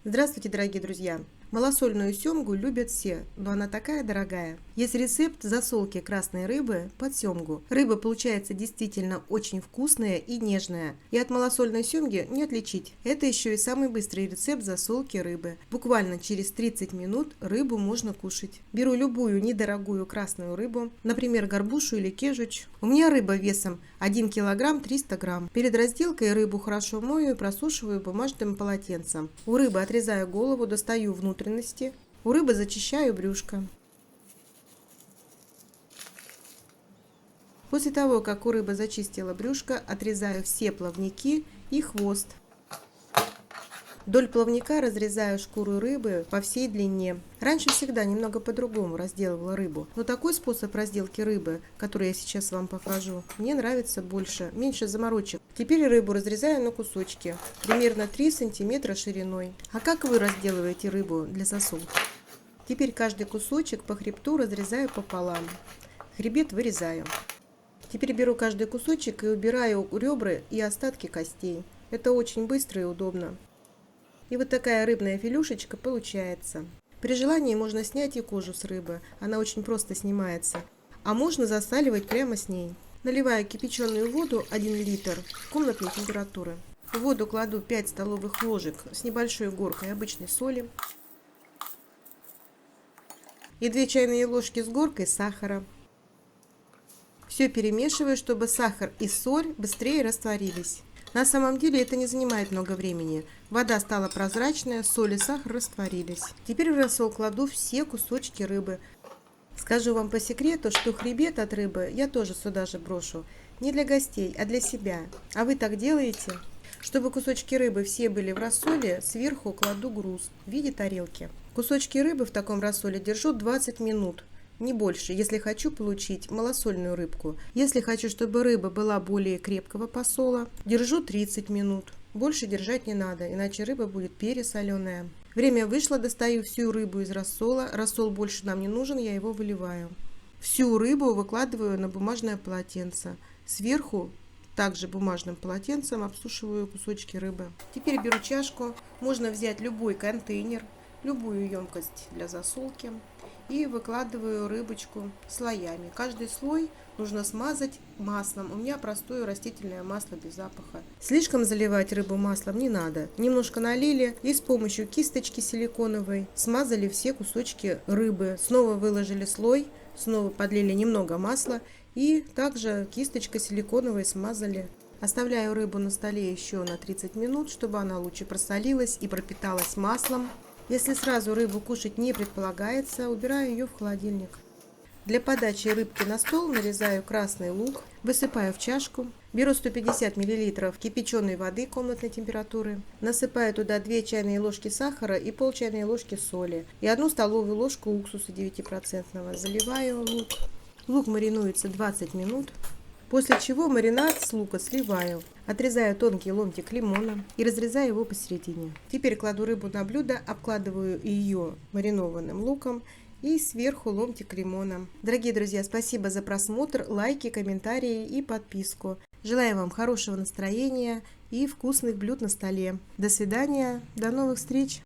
Здравствуйте, дорогие друзья! Малосольную семгу любят все, но она такая дорогая. Есть рецепт засолки красной рыбы под семгу. Рыба получается действительно очень вкусная и нежная. И от малосольной семги не отличить. Это еще и самый быстрый рецепт засолки рыбы. Буквально через 30 минут рыбу можно кушать. Беру любую недорогую красную рыбу, например, горбушу или кежуч. У меня рыба весом 1 килограмм 300 грамм. Перед разделкой рыбу хорошо мою и просушиваю бумажным полотенцем. У рыбы отрезаю голову, достаю внутренности. У рыбы зачищаю брюшко. После того, как у рыбы зачистила брюшко, отрезаю все плавники и хвост. Вдоль плавника разрезаю шкуру рыбы по всей длине. Раньше всегда немного по-другому разделывала рыбу, но такой способ разделки рыбы, который я сейчас вам покажу, мне нравится больше, меньше заморочек. Теперь рыбу разрезаю на кусочки, примерно 3 см шириной. А как вы разделываете рыбу для засолки? Теперь каждый кусочек по хребту разрезаю пополам. Хребет вырезаю. Теперь беру каждый кусочек и убираю ребра и остатки костей. Это очень быстро и удобно. И вот такая рыбная филюшечка получается. При желании можно снять и кожу с рыбы, она очень просто снимается. А можно засаливать прямо с ней. Наливаю кипяченую воду 1 литр комнатной температуры. В воду кладу 5 столовых ложек с небольшой горкой обычной соли и 2 чайные ложки с горкой сахара. Все перемешиваю, чтобы сахар и соль быстрее растворились. На самом деле это не занимает много времени. Вода стала прозрачная, соль и сахар растворились. Теперь в рассол кладу все кусочки рыбы. Скажу вам по секрету, что хребет от рыбы я тоже сюда же брошу. Не для гостей, а для себя. А вы так делаете? Чтобы кусочки рыбы все были в рассоле, сверху кладу груз в виде тарелки. Кусочки рыбы в таком рассоле держу 20 минут. Не больше, если хочу получить малосольную рыбку. Если хочу, чтобы рыба была более крепкого посола, держу 30 минут. Больше держать не надо, иначе рыба будет пересоленая. Время вышло, достаю всю рыбу из рассола. Рассол больше нам не нужен, я его выливаю. Всю рыбу выкладываю на бумажное полотенце. Сверху также бумажным полотенцем обсушиваю кусочки рыбы. Теперь беру чашку. Можно взять любой контейнер, любую емкость для засолки. И выкладываю рыбочку слоями. Каждый слой нужно смазать маслом. У меня простое растительное масло без запаха. Слишком заливать рыбу маслом не надо. Немножко налили и с помощью кисточки силиконовой смазали все кусочки рыбы. Снова выложили слой, снова подлили немного масла и также кисточкой силиконовой смазали. Оставляю рыбу на столе еще на 30 минут, чтобы она лучше просолилась и пропиталась маслом. Если сразу рыбу кушать не предполагается, убираю ее в холодильник. Для подачи рыбки на стол нарезаю красный лук, высыпаю в чашку, беру 150 мл кипяченой воды комнатной температуры, насыпаю туда 2 чайные ложки сахара и пол чайной ложки соли и 1 столовую ложку уксуса 9%. Заливаю лук. Лук маринуется 20 минут. После чего маринад с лука сливаю. Отрезаю тонкий ломтик лимона и разрезаю его посередине. Теперь кладу рыбу на блюдо, обкладываю ее маринованным луком и сверху ломтик лимона. Дорогие друзья, спасибо за просмотр, лайки, комментарии и подписку. Желаю вам хорошего настроения и вкусных блюд на столе. До свидания, до новых встреч!